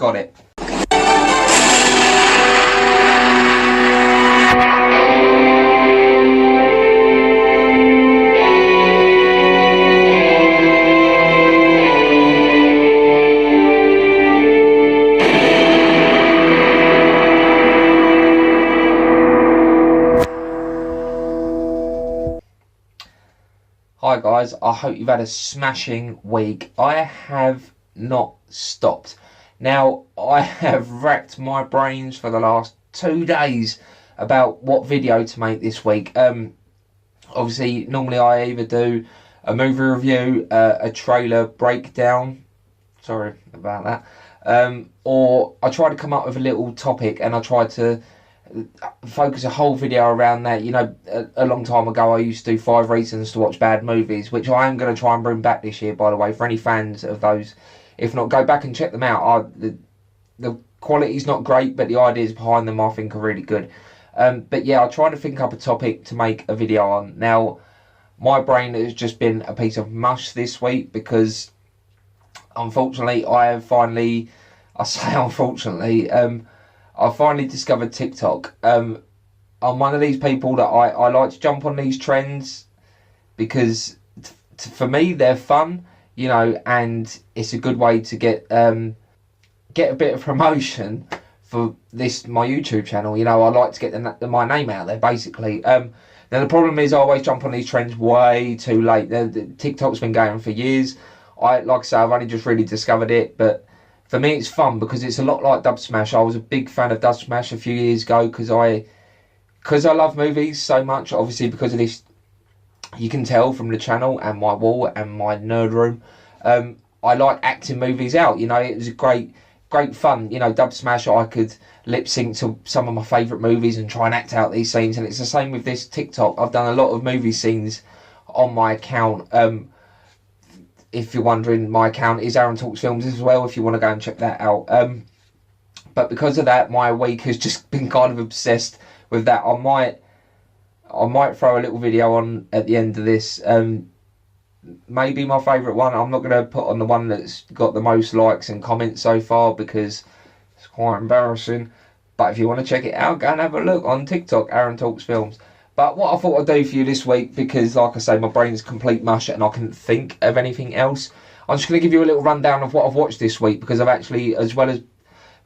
got it. Hi guys, I hope you've had a smashing week. I have not stopped. Now, I have racked my brains for the last 2 days about what video to make this week. Obviously, normally I either do a movie review, a trailer breakdown, sorry about that, or I try to come up with a little topic and I try to focus a whole video around that. You know, a long time ago I used to do 5 reasons to watch bad movies, which I am going to try and bring back this year, by the way, for any fans of those. If not, go back and check them out. The quality's not great, but the ideas behind them I think are really good. But yeah, I try to think up a topic to make a video on. Now, my brain has just been a piece of mush this week because unfortunately I finally discovered TikTok. I'm one of these people that I like to jump on these trends because for me they're fun, you know, and it's a good way to get a bit of promotion for my YouTube channel. You know, I like to get my name out there, basically. Now the problem is I always jump on these trends way too late. The TikTok's been going for years. Like I say, I've only just really discovered it, but for me it's fun because it's a lot like Dubsmash. I was a big fan of Dubsmash a few years ago because I love movies so much. Obviously because of this, you can tell from the channel and my wall and my nerd room. I like acting movies out. You know, it was a great fun. You know, Dubsmash, I could lip sync to some of my favourite movies and try and act out these scenes, and it's the same with this TikTok. I've done a lot of movie scenes on my account. If you're wondering, my account is Aaron Talks Films as well, if you want to go and check that out. But because of that, my week has just been kind of obsessed with that. I might throw a little video on at the end of this. Maybe my favourite one. I'm not going to put on the one that's got the most likes and comments so far because it's quite embarrassing. But if you want to check it out, go and have a look on TikTok, Aaron Talks Films. But what I thought I'd do for you this week, because like I say, my brain's complete mush and I couldn't think of anything else, I'm just going to give you a little rundown of what I've watched this week, because I've actually, as well as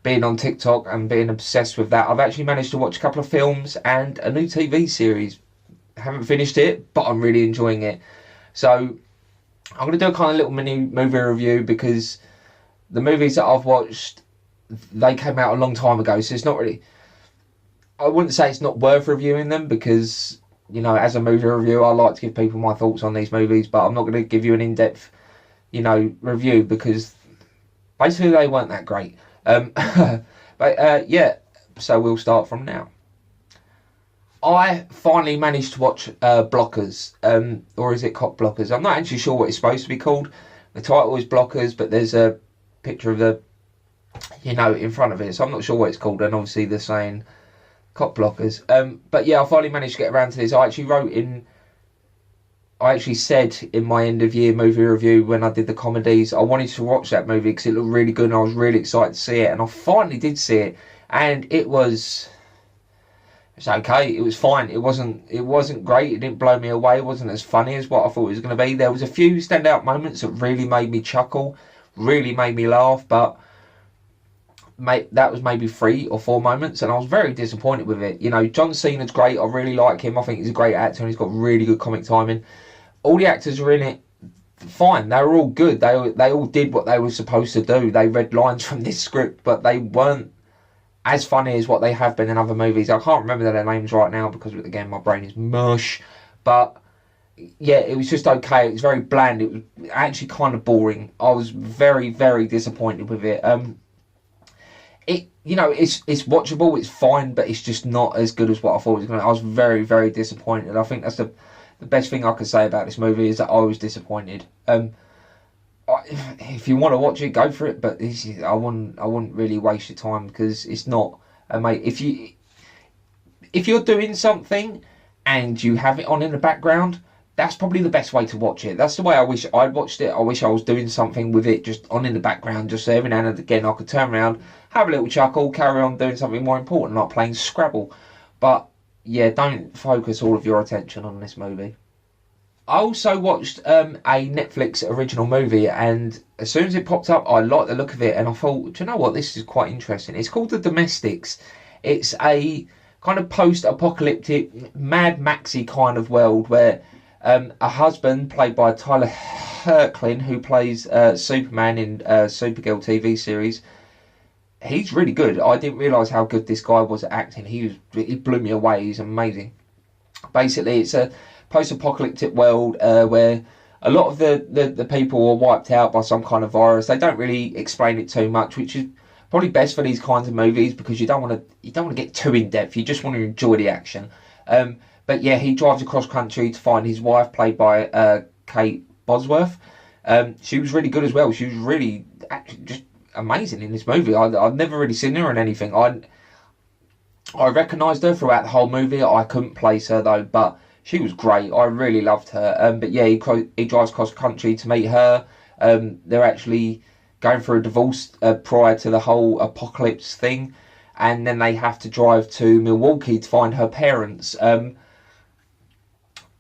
being on TikTok and being obsessed with that, I've actually managed to watch a couple of films and a new TV series. I haven't finished it, but I'm really enjoying it. So I'm going to do a kind of little mini movie review, because the movies that I've watched, they came out a long time ago, so it's not really... I wouldn't say it's not worth reviewing them because, you know, as a movie review, I like to give people my thoughts on these movies, but I'm not going to give you an in-depth, you know, review because basically they weren't that great. Yeah, so we'll start from now. I finally managed to watch Blockers, or is it Cock Blockers? I'm not actually sure what it's supposed to be called. The title is Blockers, but there's a picture of the, you know, in front of it, so I'm not sure what it's called, and obviously they're saying Cock Blockers. But yeah, I finally managed to get around to this. I actually said in my end of year movie review when I did the comedies, I wanted to watch that movie because it looked really good and I was really excited to see it, and I finally did see it, and it's okay. It was fine. It wasn't great. It didn't blow me away. It wasn't as funny as what I thought it was going to be. There was a few standout moments that really made me chuckle, really made me laugh, but that was maybe 3 or 4 moments, and I was very disappointed with it. You know, John Cena's great. I really like him. I think he's a great actor and he's got really good comic timing. All the actors were in it fine. They were all good. They all did what they were supposed to do. They read lines from this script, but they weren't as funny as what they have been in other movies. I can't remember their names right now because, again, my brain is mush. But yeah, it was just okay. It was very bland. It was actually kind of boring. I was very, very disappointed with it. You know, it's watchable, it's fine, but it's just not as good as what I thought it was going to. I was very, very disappointed. I think that's the best thing I could say about this movie, is that I was disappointed. If you want to watch it, go for it, but I wouldn't really waste your time because it's not. Mate, if you're doing something and you have it on in the background, that's probably the best way to watch it. That's the way I wish I'd watched it. I wish I was doing something with it just on in the background, just so every now and again I could turn around, have a little chuckle, carry on doing something more important like playing Scrabble. But yeah, don't focus all of your attention on this movie. I also watched a Netflix original movie, and as soon as it popped up, I liked the look of it, and I thought, do you know what, this is quite interesting. It's called The Domestics. It's a kind of post-apocalyptic, Mad Maxy kind of world where a husband, played by Tyler Hoechlin, who plays Superman in Supergirl TV series, he's really good. I didn't realise how good this guy was at acting. He blew me away. He's amazing. Basically, it's a post-apocalyptic world where a lot of the people are wiped out by some kind of virus. They don't really explain it too much, which is probably best for these kinds of movies because you don't want to get too in depth. You just want to enjoy the action. But yeah, he drives across country to find his wife, played by Kate Bosworth. She was really good as well. She was really just amazing in this movie. I've never really seen her in anything. I recognised her throughout the whole movie. I couldn't place her though, but she was great. I really loved her. But yeah, he drives across country to meet her. They're actually going through a divorce prior to the whole apocalypse thing, and then they have to drive to Milwaukee to find her parents.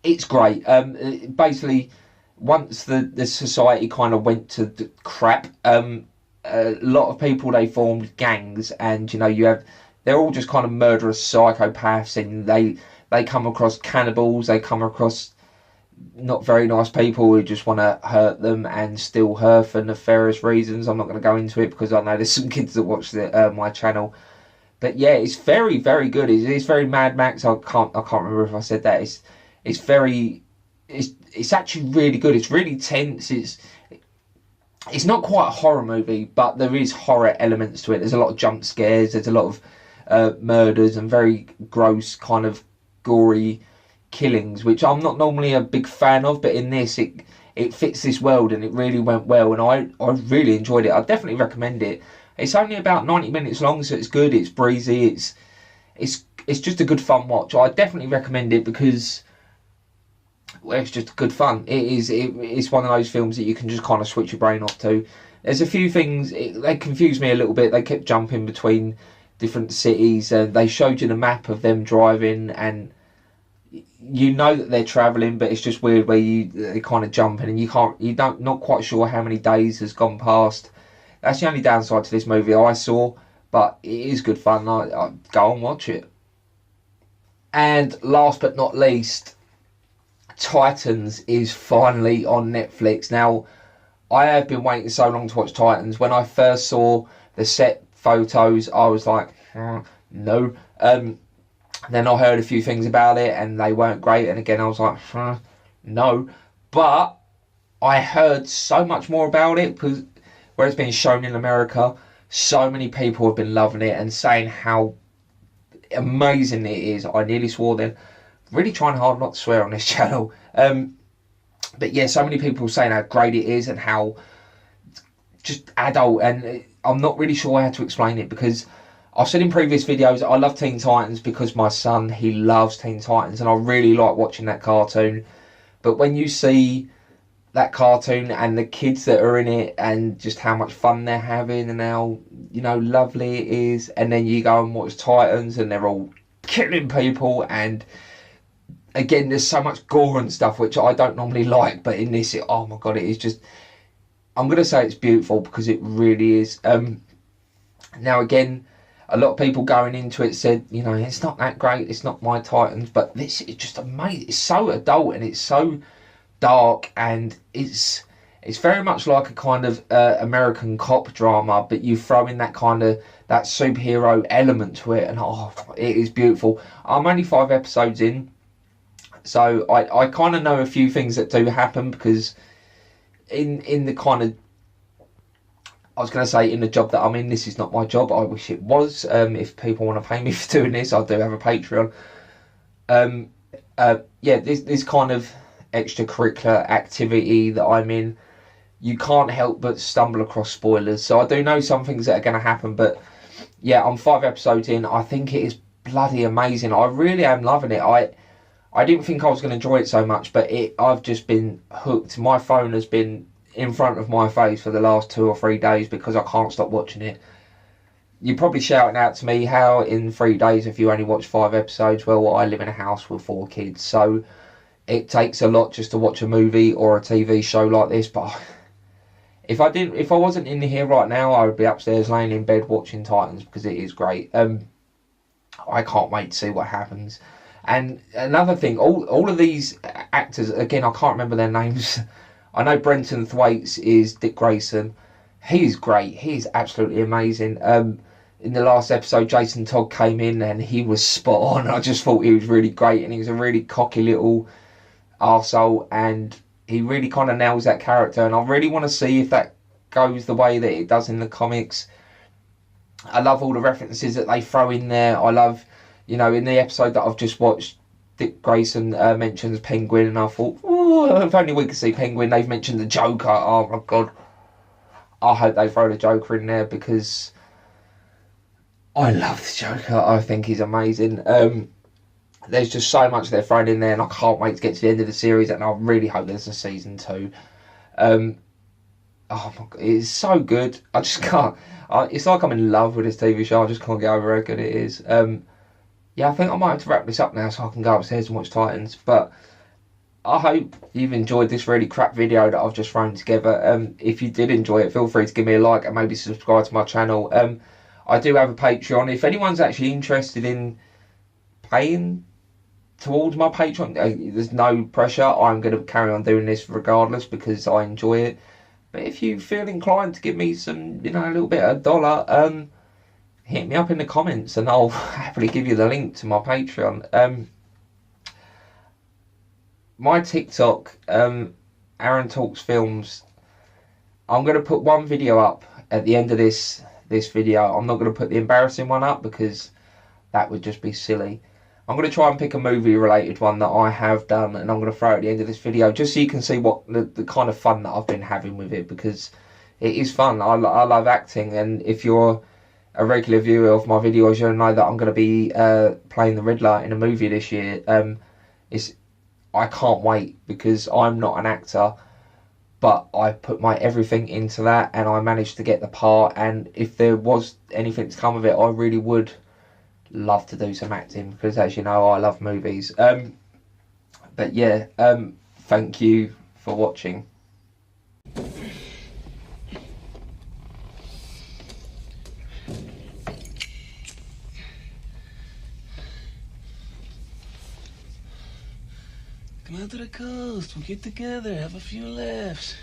It's great. Basically, once the society kind of went to the crap, a lot of people, they formed gangs, and they're all just kind of murderous psychopaths, and they come across cannibals, they come across not very nice people who just want to hurt them and steal her for nefarious reasons. I'm not going to go into it because I know there's some kids that watch my channel. But yeah, it's very, very good. It's very Mad Max. I can't remember if I said that. It's actually really good. It's really tense. It's not quite a horror movie, but there is horror elements to it. There's a lot of jump scares. There's a lot of murders and very gross kind of gory killings, which I'm not normally a big fan of, but in this it fits this world and it really went well, and I really enjoyed it. I definitely recommend it. It's only about 90 minutes long, so it's good, it's breezy, it's just a good fun watch. I definitely recommend it because it's just good fun. It's one of those films that you can just kind of switch your brain off to. There's a few things, they confused me a little bit. They kept jumping between different cities, and they showed you the map of them driving, and you know that they're travelling, but it's just weird where they kind of jumping and not quite sure how many days has gone past. That's the only downside to this movie I saw, but it is good fun. I go and watch it. And last but not least, Titans is finally on Netflix. Now, I have been waiting so long to watch Titans. When I first saw the set photos, I was like, no. Then I heard a few things about it and they weren't great, and again I was like, no. But I heard so much more about it because where it's been shown in America, so many people have been loving it and saying how amazing it is. I nearly swore then. Really trying hard not to swear on this channel. But yeah, so many people saying how great it is and how just adult, and I'm not really sure how to explain it because I've said in previous videos I love Teen Titans because my son, he loves Teen Titans and I really like watching that cartoon. But when you see that cartoon and the kids that are in it and just how much fun they're having and how, lovely it is, and then you go and watch Titans and they're all killing people, and again there's so much gore and stuff which I don't normally like, but in this, oh my god, it is just, I'm going to say it's beautiful because it really is. Now again, a lot of people going into it said, it's not that great, it's not my Titans, but this is just amazing. It's so adult and it's so dark, and it's very much like a kind of American cop drama, but you throw in that kind of that superhero element to it, and it is beautiful. I'm only 5 episodes in, so I kind of know a few things that do happen because in the kind of, I was going to say in the job that I'm in, this is not my job. I wish it was. If people want to pay me for doing this, I do have a Patreon. This kind of extracurricular activity that I'm in, you can't help but stumble across spoilers. So I do know some things that are going to happen, but yeah, I'm 5 episodes in. I think it is bloody amazing. I really am loving it. I I didn't think I was going to enjoy it so much, but I've just been hooked. My phone has been in front of my face for the last 2 or 3 days because I can't stop watching it. You're probably shouting out to me, how in 3 days have you only watched 5 episodes? Well, I live in a house with 4 kids, so it takes a lot just to watch a movie or a TV show like this. But if I wasn't in here right now, I would be upstairs laying in bed watching Titans because it is great. I can't wait to see what happens. And another thing, all of these actors, again, I can't remember their names. I know Brenton Thwaites is Dick Grayson. He is great. He is absolutely amazing. In the last episode, Jason Todd came in and he was spot on. I just thought he was really great, and he was a really cocky little arsehole, and he really kind of nails that character, and I really want to see if that goes the way that it does in the comics. I love all the references that they throw in there. I love, in the episode that I've just watched, Dick Grayson mentions Penguin, and I thought, oh, if only we could see Penguin. They've mentioned the Joker. Oh my God. I hope they throw the Joker in there because I love the Joker. I think he's amazing. There's just so much they're throwing in there, and I can't wait to get to the end of the series, and I really hope there's a season 2. Oh my God, it's so good. I just can't. It's like I'm in love with this TV show. I just can't get over how good it is. Yeah, I think I might have to wrap this up now so I can go upstairs and watch Titans. But I hope you've enjoyed this really crap video that I've just thrown together. If you did enjoy it, feel free to give me a like and maybe subscribe to my channel. I do have a Patreon. If anyone's actually interested in paying towards my Patreon, there's no pressure. I'm going to carry on doing this regardless because I enjoy it. But if you feel inclined to give me some, a little bit of $1, hit me up in the comments and I'll happily give you the link to my Patreon. My TikTok, Aaron Talks Films, I'm going to put one video up at the end of this video. I'm not going to put the embarrassing one up because that would just be silly. I'm going to try and pick a movie related one that I have done, and I'm going to throw it at the end of this video just so you can see what the kind of fun that I've been having with it, because it is fun. I love acting, and if you're a regular viewer of my videos, you'll know that I'm going to be playing the Riddler in a movie this year. I can't wait because I'm not an actor, but I put my everything into that and I managed to get the part, and if there was anything to come of it, I really would love to do some acting because, as you know, I love movies. But yeah, thank you for watching. Come out to the coast, we'll get together, have a few laughs.